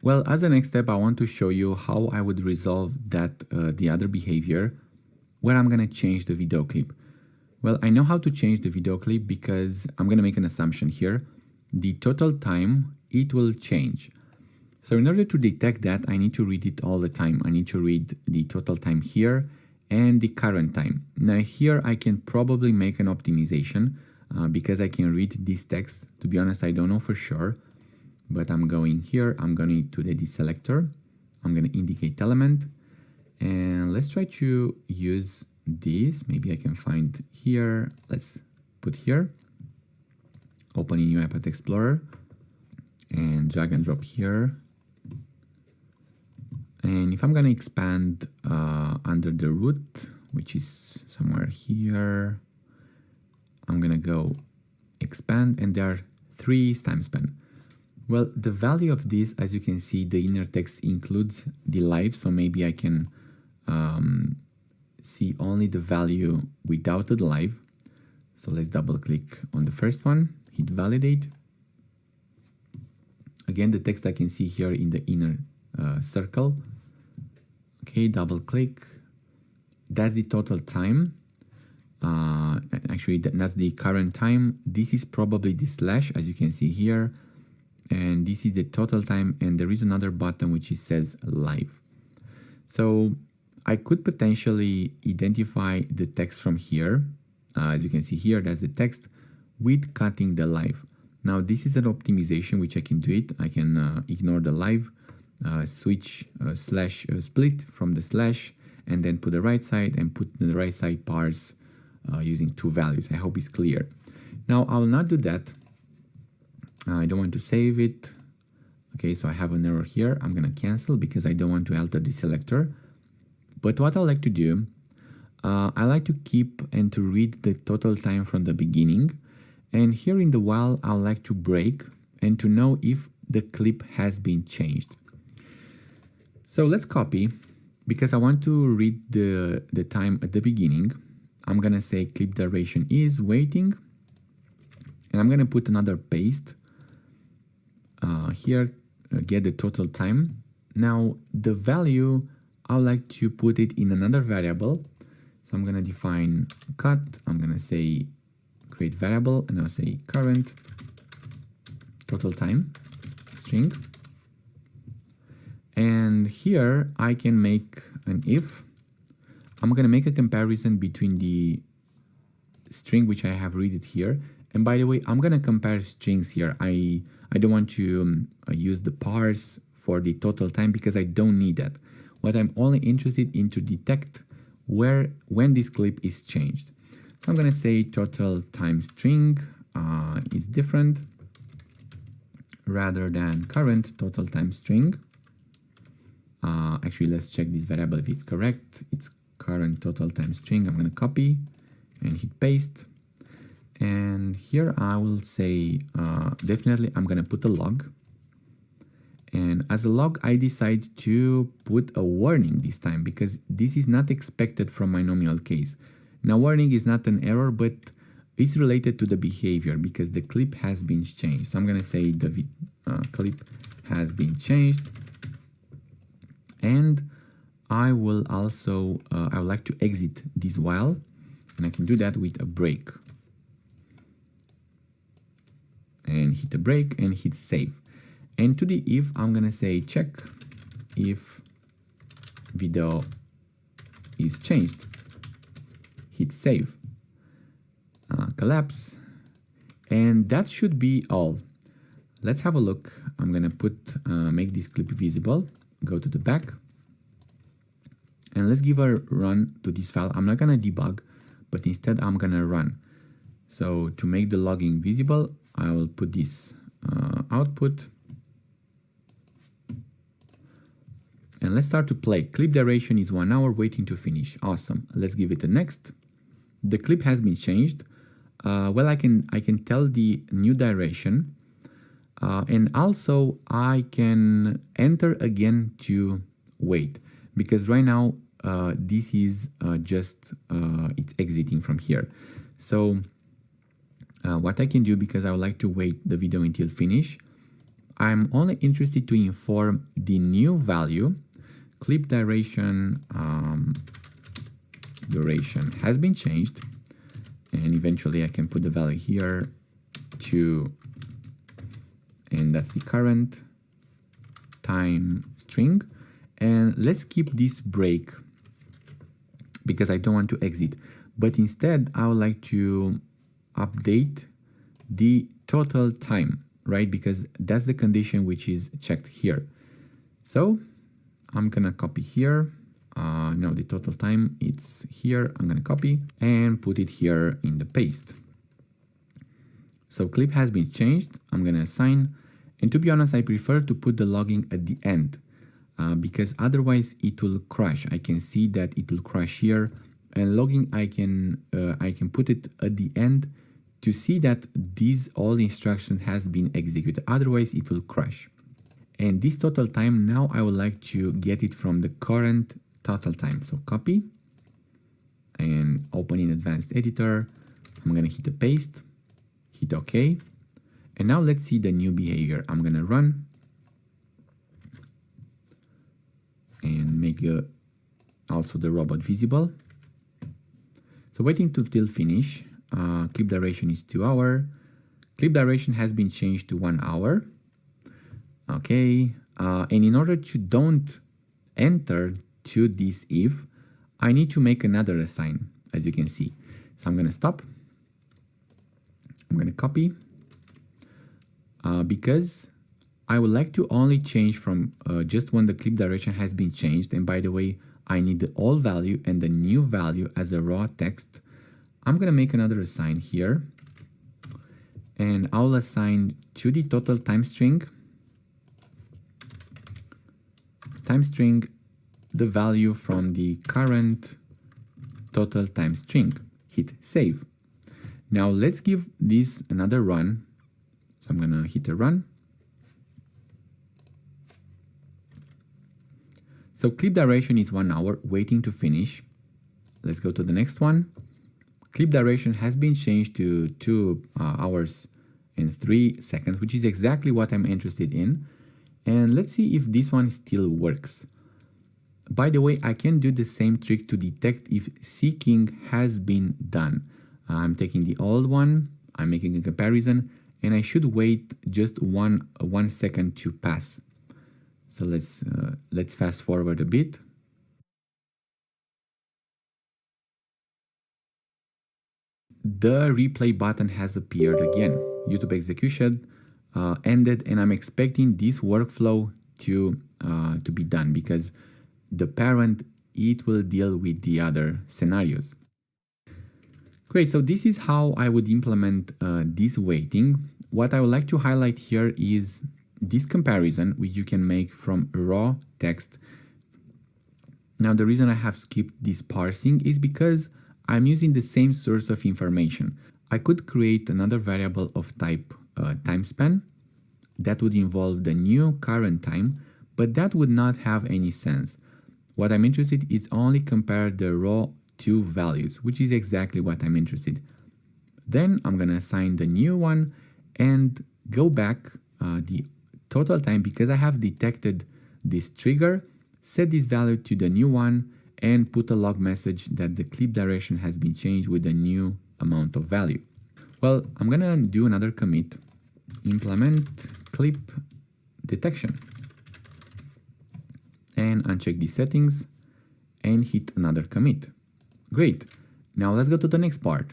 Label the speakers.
Speaker 1: Well, as a next step, I want to show you how I would resolve that the other behavior where I'm going to change the video clip. Well, I know how to change the video clip because I'm going to make an assumption here. The total time, it will change. So in order to detect that, I need to read it all the time. I need to read the total time here and the current time. Now here I can probably make an optimization because I can read this text. To be honest, I don't know for sure, but I'm going here. I'm going to the deselector. I'm going to indicate element, and let's try to use this. Maybe I can find here. Let's put here. Open in UiPath Explorer and drag and drop here. And if I'm going to expand under the root, which is somewhere here, I'm going to go expand, and there are 3 time span. Well, the value of this, as you can see, the inner text includes the live, so maybe I can see only the value without the live. So let's double click on the first one, hit validate. Again, the text I can see here in the inner circle. Okay, double click. That's the total time. Actually, that's the current time. This is probably the slash, as you can see here. And this is the total time. And there is another button which says live. So I could potentially identify the text from here. As you can see here, that's the text with cutting the live. Now, this is an optimization which I can do it. I can ignore the live. Switch slash split from the slash, and then put the right side and put the right side parse using 2 values. I hope it's clear. Now I will not do that. I don't want to save it. Okay, so I have an error here. I'm gonna cancel because I don't want to alter the selector. But what I like to do, I like to keep and to read the total time from the beginning. And here in the while, I like to break and to know if the clip has been changed. So let's copy, because I want to read the time at the beginning. I'm going to say clip duration is waiting, and I'm going to put another paste here, get the total time. Now the value, I would like to put it in another variable. So I'm going to define cut. I'm going to say create variable, and I'll say current total time string. And here I can make an if. I'm going to make a comparison between the string which I have read it here. And by the way, I'm going to compare strings here. I don't want to use the parse for the total time because I don't need that. What I'm only interested in to detect when this clip is changed. So I'm going to say total time string is different rather than current total time string. Actually, let's check this variable if it's correct. It's current total time string. I'm going to copy and hit paste. And here I will say, definitely I'm going to put a log. And as a log, I decide to put a warning this time because this is not expected from my nominal case. Now, warning is not an error, but it's related to the behavior because the clip has been changed. So I'm going to say the clip has been changed. And I will also, I would like to exit this while, and I can do that with a break. And hit a break and hit save. And to the if, I'm going to say check if video is changed. Hit save. Collapse. And that should be all. Let's have a look. I'm going to make this clip visible. Go to the back. And let's give a run to this file. I'm not going to debug, but instead I'm going to run. So to make the logging visible, I will put this output. And let's start to play. Clip duration is 1 hour, waiting to finish. Awesome. Let's give it a next. The clip has been changed. Well, I can tell the new duration. And also I can enter again to wait, because right now this is just it's exiting from here. So what I can do, because I would like to wait the video until finish, I'm only interested to inform the new value. Clip duration has been changed, and eventually I can put the value here to, and that's the current time string. And let's keep this break because I don't want to exit, but instead I would like to update the total time, right? Because that's the condition which is checked here. So I'm gonna copy here. No, the total time, it's here. I'm gonna copy and put it here in the paste. So clip has been changed. I'm gonna assign, and to be honest, I prefer to put the logging at the end because otherwise it will crash. I can see that it will crash here, and logging I can put it at the end to see that all instruction has been executed. Otherwise it will crash. And this total time, now I would like to get it from the current total time. So copy and open in advanced editor. I'm gonna hit the paste, hit OK. And now let's see the new behavior. I'm gonna run and make also the robot visible. So waiting till finish. Clip duration is 2 hours. Clip duration has been changed to 1 hour. Okay, and in order to don't enter to this if, I need to make another assign, as you can see. So I'm gonna stop. I'm gonna copy because I would like to only change from just when the clip duration has been changed. And by the way, I need the old value and the new value as a raw text. I'm gonna make another assign here, and I'll assign to the total time string the value from the current total time string. Hit save. Now let's give this another run. So I'm gonna hit a run. So clip duration is 1 hour, waiting to finish. Let's go to the next one. Clip duration has been changed to 2 hours and 3 seconds, which is exactly what I'm interested in. And let's see if this one still works. By the way, I can do the same trick to detect if seeking has been done. I'm taking the old one, I'm making a comparison, and I should wait just one second to pass. So let's fast forward a bit. The replay button has appeared again. YouTube execution ended, and I'm expecting this workflow to be done because the parent, it will deal with the other scenarios. Great, so this is how I would implement this waiting. What I would like to highlight here is this comparison, which you can make from raw text. Now, the reason I have skipped this parsing is because I'm using the same source of information. I could create another variable of type time span that would involve the new current time, but that would not have any sense. What I'm interested in is only compare the raw two values, which is exactly what I'm interested. Then I'm gonna assign the new one and go back the total time because I have detected this trigger, set this value to the new one, and put a log message that the clip duration has been changed with the new amount of value. Well, I'm gonna do another commit, implement clip detection, and uncheck these settings and hit another commit. Great. Now let's go to the next part.